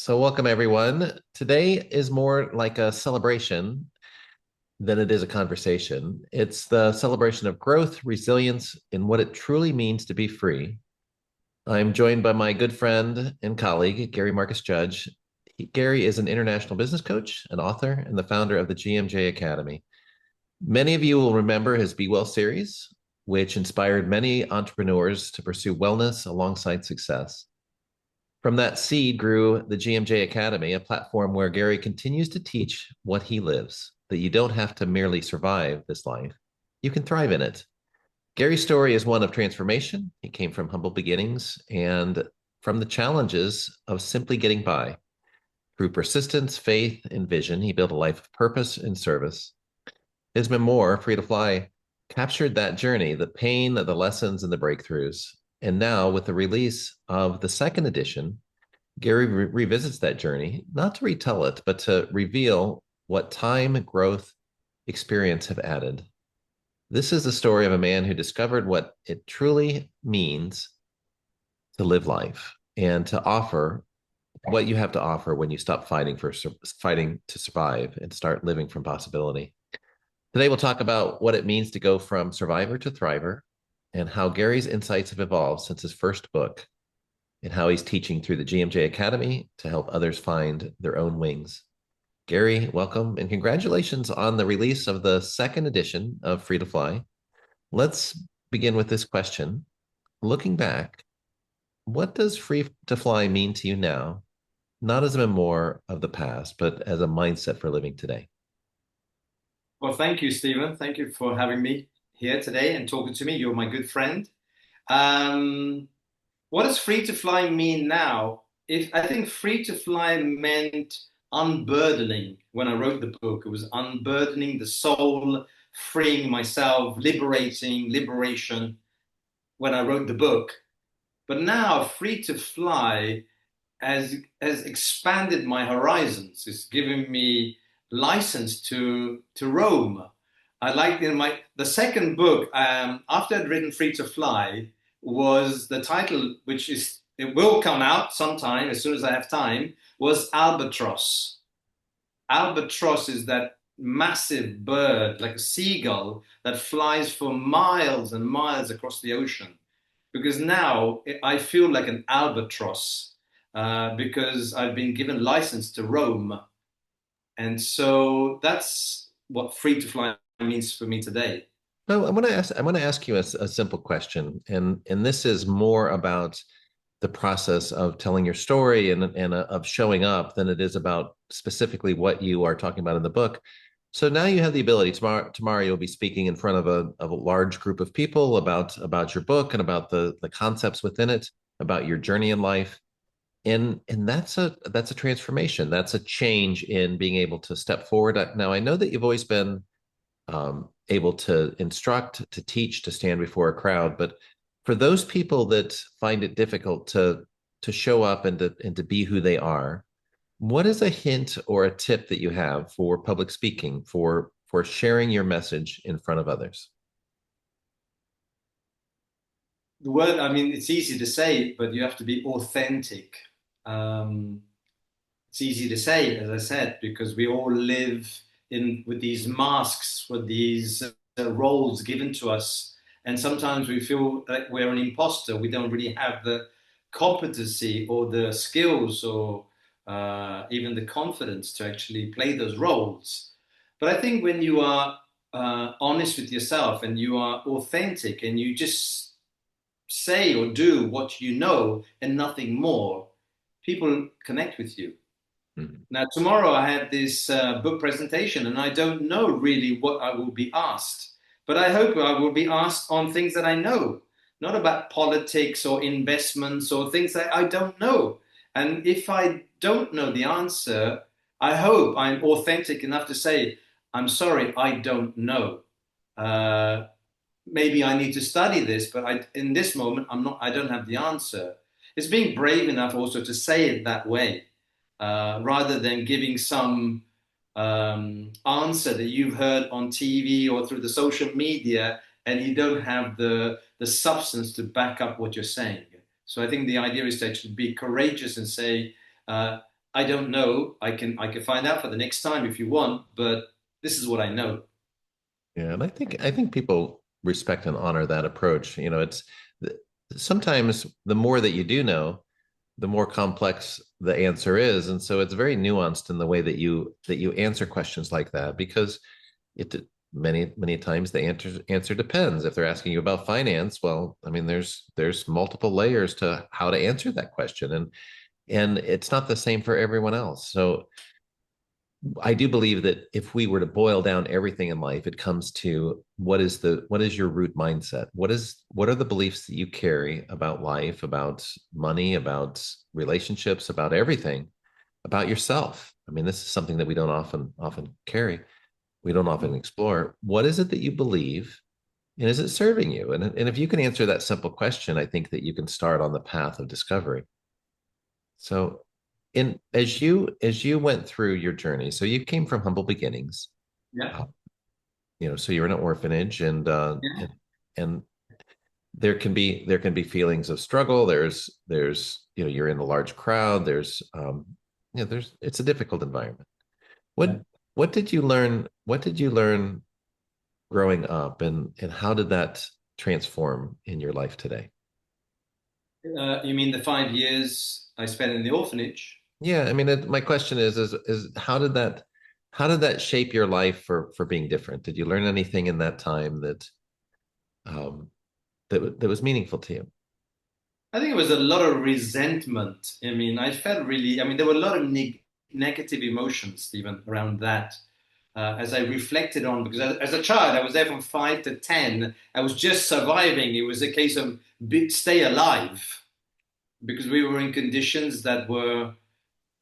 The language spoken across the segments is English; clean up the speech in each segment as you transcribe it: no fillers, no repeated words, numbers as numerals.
So, welcome everyone. Today is more like a celebration than it is a conversation. It's the celebration of growth, resilience, and what it truly means to be free. I'm joined by my good friend and colleague, Gary Marcus Judge. Gary is an international business coach, an author, and the founder of the GMJ Academy. Many of you will remember his Be Well series, which inspired many entrepreneurs to pursue wellness alongside success. From that seed grew the GMJ Academy, a platform where Gary continues to teach what he lives, that you don't have to merely survive this life, you can thrive in it. Gary's story is one of transformation. He came from humble beginnings and from the challenges of simply getting by. Through persistence, faith, and vision, he built a life of purpose and service. His memoir, Free to Fly, captured that journey, the pain, the lessons, and the breakthroughs. And now, with the release of the second edition, Gary revisits that journey, not to retell it, but to reveal what time, growth, experience have added. This is the story of a man who discovered what it truly means to live life and to offer what you have to offer when you stop fighting to survive and start living from possibility. Today, we'll talk about what it means to go from survivor to thriver and how Gary's insights have evolved since his first book, and how he's teaching through the GMJ Academy to help others find their own wings. Gary, welcome and congratulations on the release of the second edition of Free to Fly. Let's begin with this question. Looking back, what does Free to Fly mean to you now? Not as a memoir of the past, but as a mindset for living today. Well, thank you, Stephen. Thank you for having me here today and talking to me. You're my good friend. Um, what does free to fly mean now? If I think free to fly meant unburdening when I wrote the book. It was unburdening the soul, freeing myself, liberation when I wrote the book. But now free to fly has expanded my horizons. It's given me license to roam. I like in my the second book after I'd written Free to Fly was the title, which is it will come out sometime as soon as I have time. Was Albatross. Albatross is that massive bird, like a seagull, that flies for miles and miles across the ocean. Because now I feel like an albatross because I've been given license to roam. And so that's what free to fly means for me today. No, I want to ask you a simple question, and this is more about the process of telling your story and of showing up than it is about specifically what you are talking about in the book. So now you have the ability tomorrow you'll be speaking in front of a large group of people about your book and about the concepts within it, about your journey in life. And that's a transformation. That's a change in being able to step forward. Now I know that you've always been able to instruct, to teach, to stand before a crowd. But for those people that find it difficult to show up and to be who they are, what is a hint or a tip that you have for public speaking, for sharing your message in front of others? The word, I mean, it's easy to say, but you have to be authentic. Um, it's easy to say, as I said, because we all live in with these masks, with these roles given to us, and sometimes we feel like we're an imposter. We don't really have the competency or the skills or even the confidence to actually play those roles. But I think when you are honest with yourself and you are authentic and you just say or do what you know and nothing more, people connect with you. Mhm. Now, tomorrow I have this book presentation, and I don't know really what I will be asked, but I hope I will be asked on things that I know, not about politics or investments or things that I don't know. And if I don't know the answer, I hope I'm authentic enough to say, I'm sorry, I don't know. Uh, Maybe I need to study this, but in this moment, I don't have the answer. It's being brave enough also to say it that way, rather than giving some answer that you've heard on TV or through the social media, and you don't have the substance to back up what you're saying. So I think the idea is to actually be courageous and say, uh, I don't know. I can find out for the next time if you want, but this is what I know. Yeah, and I think people respect and honor that approach. It's sometimes the more that you do know, the more complex the answer is, and so it's very nuanced in the way that you answer questions like that because it many times the answer depends. If they're asking you about finance, well, I mean, there's multiple layers to how to answer that question, and it's not the same for everyone else. So I do believe that if we were to boil down everything in life, it comes to what is your root mindset? What are the beliefs that you carry about life, about money, about relationships, about everything, about yourself? I mean, this is something that we don't often carry. We don't often explore. What is it that you believe, and is it serving you? And if you can answer that simple question, I think that you can start on the path of discovery. So, in as you went through your journey, so you came from humble beginnings, Yeah. uh, so you're in an orphanage, and there can be feelings of struggle. You're in a large crowd. There's it's a difficult environment. Yeah. What what did you learn? What did you learn growing up, and how did that transform in your life today? You mean the 5 years I spent in the orphanage? Yeah, I mean, my question is how did that shape your life for being different? Did you learn anything in that time um, that was meaningful to you? I think it was a lot of resentment. I mean, there were a lot of negative emotions, Stephen, around that. As I reflected on, because as a child, I was there from 5 to 10. I was just surviving. It was a case of stay alive because we were in conditions that were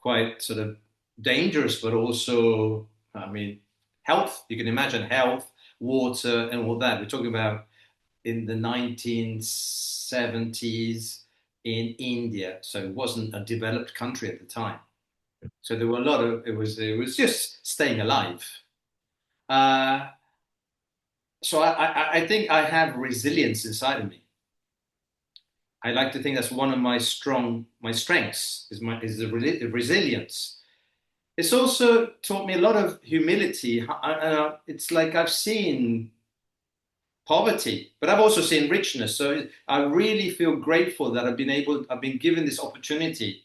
quite sort of dangerous, but also, I mean, health. You can imagine health, water, and all that. We're talking about in the 1970s in India, so it wasn't a developed country at the time. So there were a lot of it was just staying alive. Uh, so I think I have resilience inside of me. I like to think that's one of my strengths is the resilience. It's also taught me a lot of humility. It's like I've seen poverty, but I've also seen richness. So I really feel grateful that I've been given this opportunity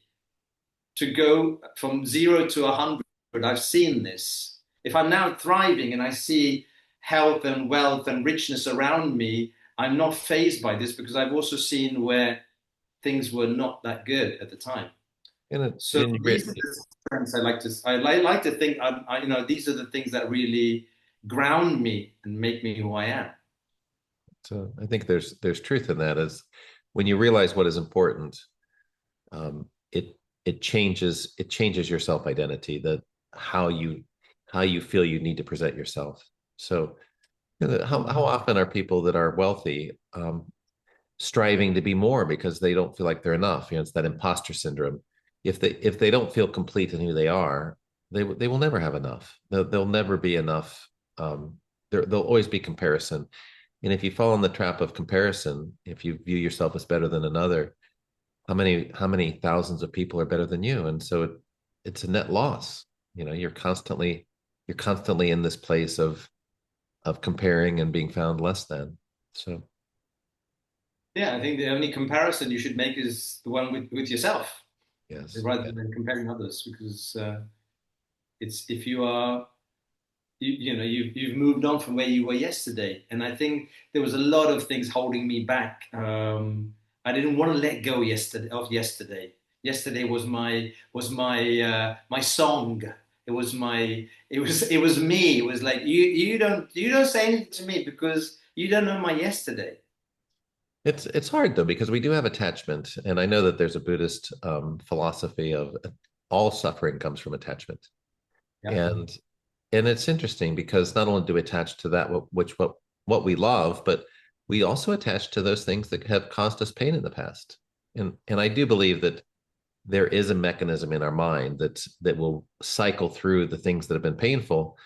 to go from 0 to 100. I've seen this. If I'm now thriving and I see health and wealth and richness around me, I'm not fazed by this because I've also seen where things were not that good at the time. And it, So and these are the strengths I like to think these are the things that really ground me and make me who I am. so I think there's truth in that. Is when you realize what is important, it changes your self identity, that how you how you feel you need to present yourself. So how often are people that are wealthy striving to be more because they don't feel like they're enough? It's that imposter syndrome. If they don't feel complete in who they are, they will never have enough. They'll never be enough. There'll always be comparison, and if you fall in the trap of comparison, if you view yourself as better than another, how many thousands of people are better than you? And so it's a net loss. You're constantly in this place of comparing and being found less than. So Yeah, I think the only comparison you should make is the one with yourself yes, rather than comparing others because it's if you are you've moved on from where you were yesterday, and I think there was a lot of things holding me back. I didn't want to let go yesterday. Yesterday was my song. It was me. It was like you don't say anything to me because you don't know my yesterday. it's hard though because we do have attachment, and I know that there's a Buddhist philosophy of all suffering comes from attachment, Yeah. and it's interesting because not only do we attach to that what we love, but we also attach to those things that have caused us pain in the past. And I do believe that there is a mechanism in our mind that will cycle through the things that have been painful.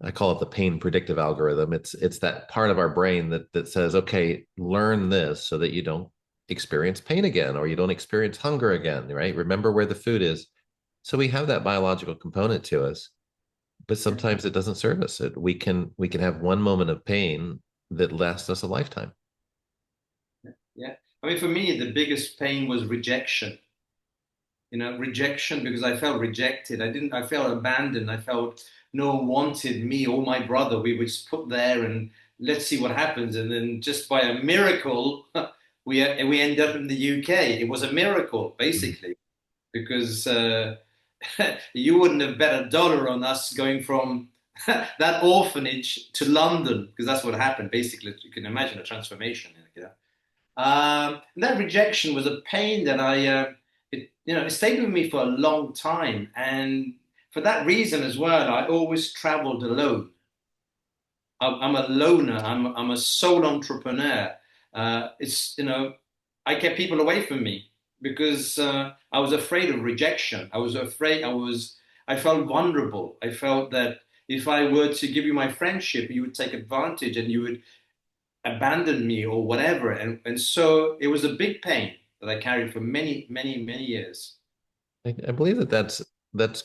I call it the pain predictive algorithm. It's that part of our brain that says, okay, learn this so that you don't experience pain again or you don't experience hunger again, right? Remember where the food is. So we have that biological component to us, but sometimes it doesn't serve us. We can have one moment of pain that lasts us a lifetime. Yeah. I mean, for me, the biggest pain was rejection. Rejection because I felt rejected. I felt abandoned. I felt no one wanted me or my brother. We were just put there and let's see what happens. And then just by a miracle, we ended up in the UK. It was a miracle, basically, because you wouldn't have bet a dollar on us going from that orphanage to London, because that's what happened. Basically, you can imagine a transformation. That rejection was a pain that it stayed with me for a long time, and for that reason as well, I always traveled alone. I'm a loner. I'm a sole entrepreneur. I kept people away from me because I was afraid of rejection. I was afraid. I felt vulnerable. I felt that if I were to give you my friendship, you would take advantage and you would abandon me or whatever. And so it was a big pain that I carried for many, many, many years. I believe that that's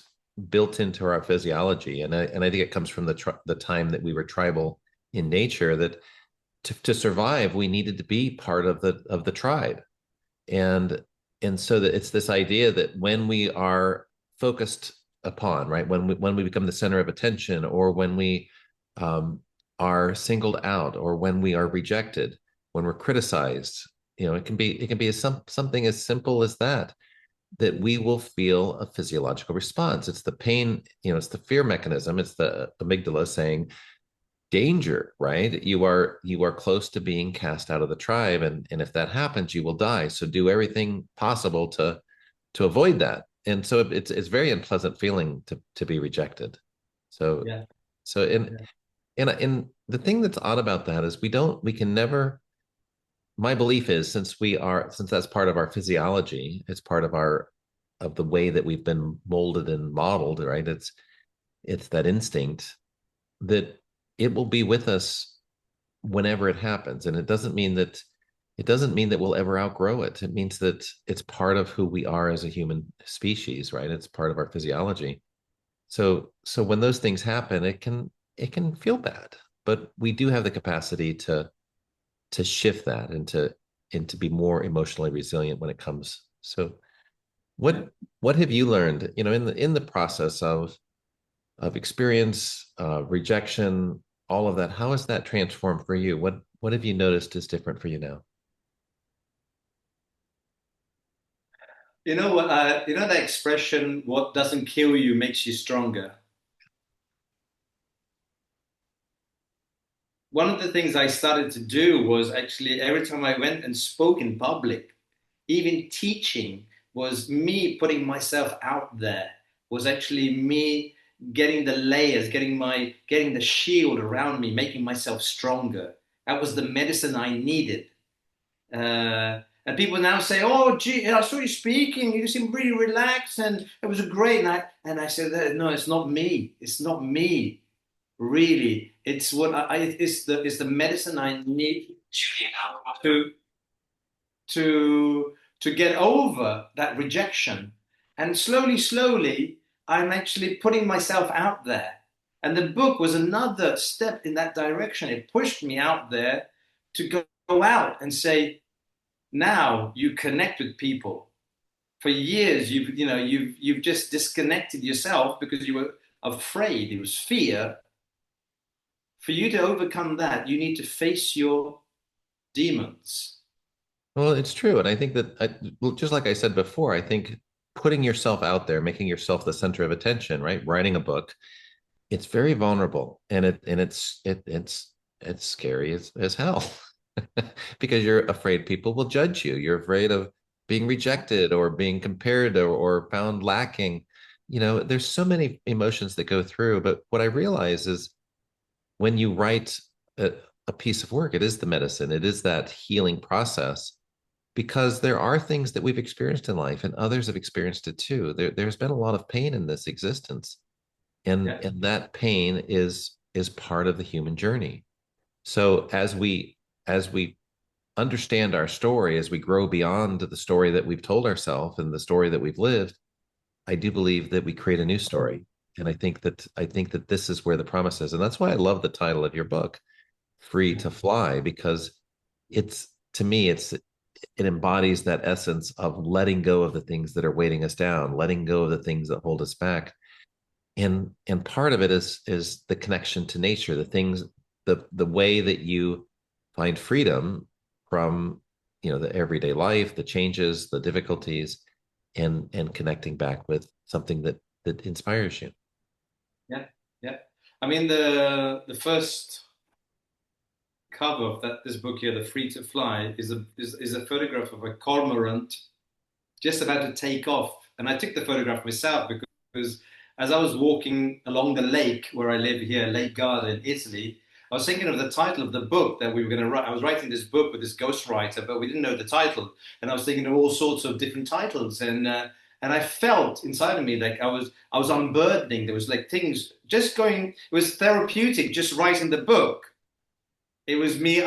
built into our physiology, and I think it comes from the time that we were tribal in nature. That to survive, we needed to be part of the tribe, and so that it's this idea that when we are focused upon, right, when we become the center of attention, or when we um, are singled out, or when we are rejected, when we're criticized, it can be something as simple as that we will feel a physiological response. It's the pain, it's the fear mechanism, it's the amygdala saying danger, right? You are close to being cast out of the tribe, and if that happens, you will die. So do everything possible to avoid that. And so it's very unpleasant feeling to be rejected. So Yeah. so and the thing that's odd about that is we can never. My belief is, since that's part of our physiology, it's part of the way that we've been molded and modeled, right? It's that instinct that it will be with us whenever it happens. And it doesn't mean that we'll ever outgrow it. It means that it's part of who we are as a human species, right? It's part of our physiology. So when those things happen, it can feel bad, but we do have the capacity to shift that and to be more emotionally resilient when it comes. So Yeah. what have you learned, in the process of experience, rejection, all of that? How has that transformed for you? What have you noticed is different for you now? You know what? You know that expression, "What doesn't kill you makes you stronger." One of the things I started to do was actually every time I went and spoke in public, even teaching, was me putting myself out there, was actually me getting the layers, getting the shield around me, making myself stronger. That was the medicine I needed. And people now say, "Oh, gee, I saw you speaking. You seem really relaxed, and it was great." And I said, "No, it's not me. It's not me. Really, it's it's the medicine I need to to get over that rejection. And slowly, slowly, I'm actually putting myself out there. And the book was another step in that direction. It pushed me out there to go out and say, now you connect with people. For years, you've just disconnected yourself because you were afraid. It was fear. For you to overcome that, you need to face your demons. Well, it's true. And I think well, just like I said before, I think putting yourself out there, making yourself the center of attention, right? Writing a book, it's very vulnerable, and it's scary as hell because you're afraid people will judge you. You're afraid of being rejected or being compared or found lacking. There's so many emotions that go through, but what I realize is when you write a piece of work, it is the medicine, it is that healing process, because there are things that we've experienced in life and others have experienced it too. There's been a lot of pain in this existence, and Yeah. and that pain is part of the human journey. So as we understand our story, as we grow beyond the story that we've told ourselves and the story that we've lived, I do believe that we create a new story. And I think that this is where the promise is. And that's why I love the title of your book, Free to Fly, because it's to me, it embodies that essence of letting go of the things that are weighting us down, letting go of the things that hold us back. And part of it is the connection to nature, the things, the way that you find freedom from, the everyday life, the changes, the difficulties, and connecting back with something that inspires you. Yeah, yeah. I mean, the first cover of this book here, The Free to Fly, is a photograph of a cormorant just about to take off. And I took the photograph myself because as I was walking along the lake where I live here, Lake Garda in Italy, I was thinking of the title of the book that we were going to write. I was writing this book with this ghostwriter, but we didn't know the title. And I was thinking of all sorts of different titles. And I felt inside of me like I was unburdening. There was like things just going, it was therapeutic just writing the book. It was me,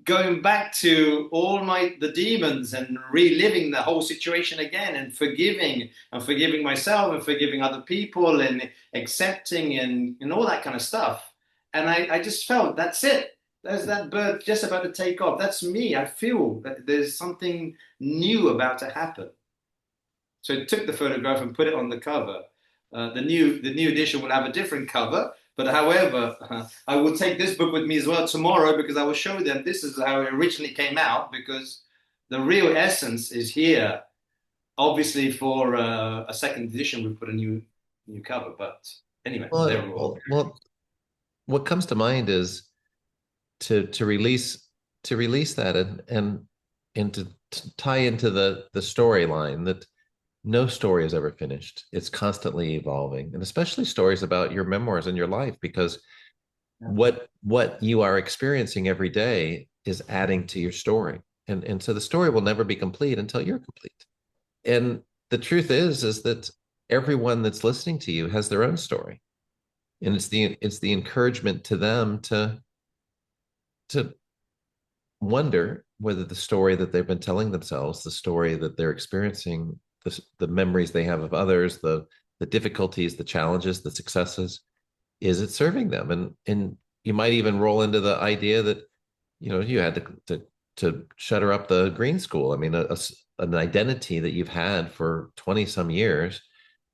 going back to all the demons and reliving the whole situation again and forgiving myself and forgiving other people and accepting and all that kind of stuff. And I just felt that's it. There's that bird just about to take off. That's me. I feel that there's something new about to happen. So I took the photograph and put it on the cover. The new edition will have a different cover, but however, I will take this book with me as well tomorrow because I will show them this is how it originally came out because the real essence is here. Obviously, for a second edition, we put a new cover, but anyway, Well, they're all. well, what comes to mind is to release that and to tie into the storyline that no story is ever finished. It's constantly evolving, and especially stories about your memoirs and your life, because what you are experiencing every day is adding to your story. And so the story will never be complete until you're complete. And the truth is that everyone that's listening to you has their own story. And it's the encouragement to them to wonder whether the story that they've been telling themselves, the story that they're experiencing, the memories they have of others, the difficulties, the challenges, the successes, is it serving them? And you might even roll into the idea that you had to shutter up the green school. I mean, an identity that you've had for 20 some years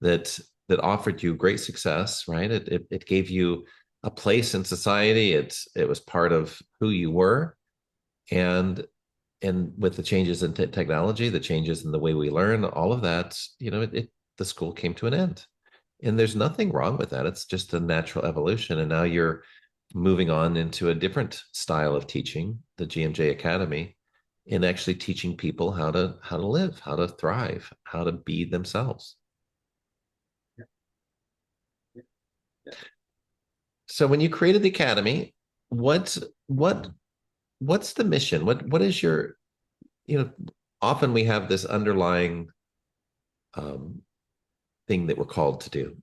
that offered you great success, right? It gave you a place in society. It was part of who you were, and with the changes in technology, the changes in the way we learn, all of that, the school came to an end. And there's nothing wrong with that. It's just a natural evolution. And now you're moving on into a different style of teaching, the GMJ Academy, and actually teaching people how to live, how to thrive, how to be themselves. Yeah, yeah, yeah. So when you created the academy, what what what's the mission? What is your, you know, often we have this underlying um, thing that we're called to do.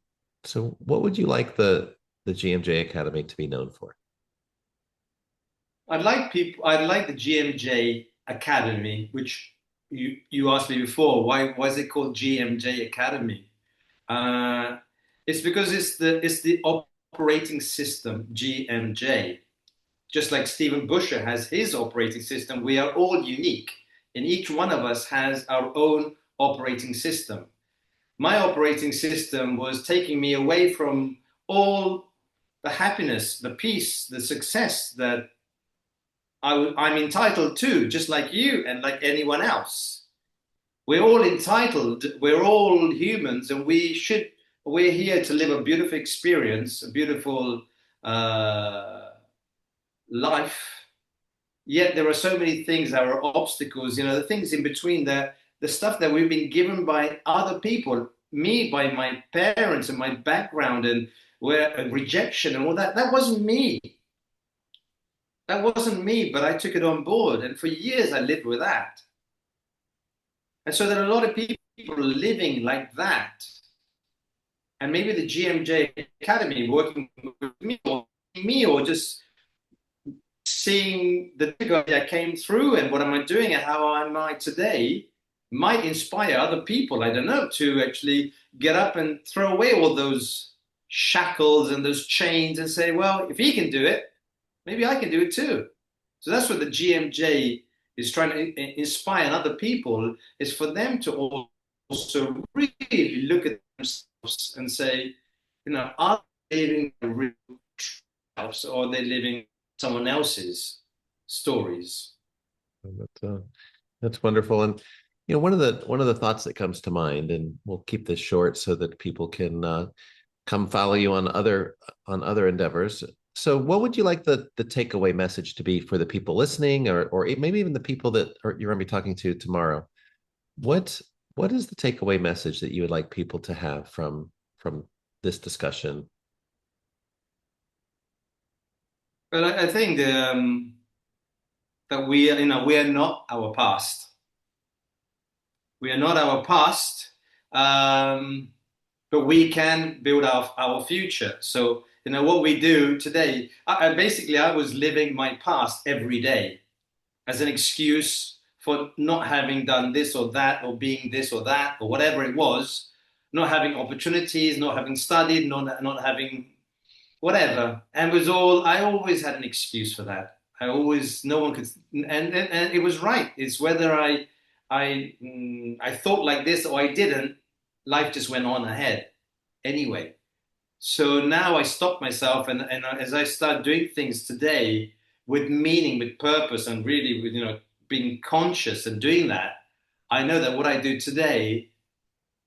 So what would you like the GMJ Academy to be known for? I'd like the GMJ Academy, which you asked me before. Why is it called GMJ Academy? Uh, it's because it's the operating system GMJ. Just like Stephen Buescher has his operating system, we are all unique, and each one of us has our own operating system. My operating system was taking me away from all the happiness, the peace, the success that I'm entitled to, just like you and like anyone else. We're all entitled, we're all humans, and we're here to live a beautiful experience, a beautiful uh, life. Yet there are so many things that are obstacles, the things in between, the stuff that we've been given by other people, me by my parents and my background, and where rejection and all that. That wasn't me. That wasn't me, but I took it on board. And for years I lived with that. And so there are a lot of people living like that. And maybe the GMJ Academy working with me or just seeing the difficulty I came through and what am I doing and how am I today, might inspire other people, I don't know, to actually get up and throw away all those shackles and those chains and say, well, if he can do it, maybe I can do it too. So that's what the GMJ is trying to inspire other people, is for them to also really look at themselves and say, are they living a real lives or are they living someone else's stories? But, that's wonderful. And one of the thoughts that comes to mind, and we'll keep this short so that people can come follow you on other endeavors. So, what would you like the takeaway message to be for the people listening, or maybe even the people that you're going to be talking to tomorrow? What what is the takeaway message that you would like people to have from this discussion? But I think that we are not our past. We are not our past, but we can build our future. So what we do today. I was living my past every day as an excuse for not having done this or that, or being this or that, or whatever it was, not having opportunities, not having studied, not having whatever. And it was all, I always had an excuse for that. No one could, and it was right. It's whether I thought like this or I didn't, life just went on ahead anyway. So now I stop myself, and as I start doing things today with meaning, with purpose, and really with being conscious and doing that, I know that what I do today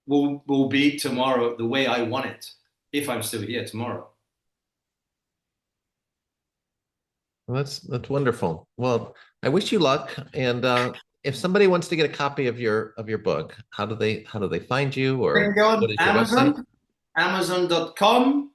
will be tomorrow the way I want it, if I'm still here tomorrow. Well, that's wonderful. Well, I wish you luck. And if somebody wants to get a copy of your book, how do they find you, You or can go what on is your website? Amazon, Amazon.com.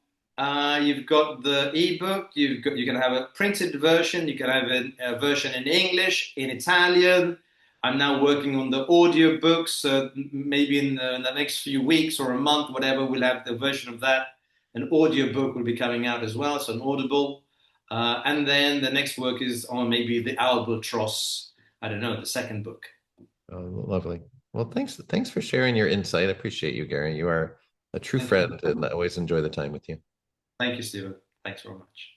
You've got the ebook. You can have a printed version. You can have a version in English, in Italian. I'm now working on the audio books. So maybe in the next few weeks or a month, whatever, we'll have the version of that. An audio book will be coming out as well, so an Audible. And then the next work is on maybe the Albatross. I don't know, the second book. Oh, lovely. Well, thanks for sharing your insight. I appreciate you, Gary. You are a true friend, and I always enjoy the time with you. Thank you, Stephen. Thanks very much.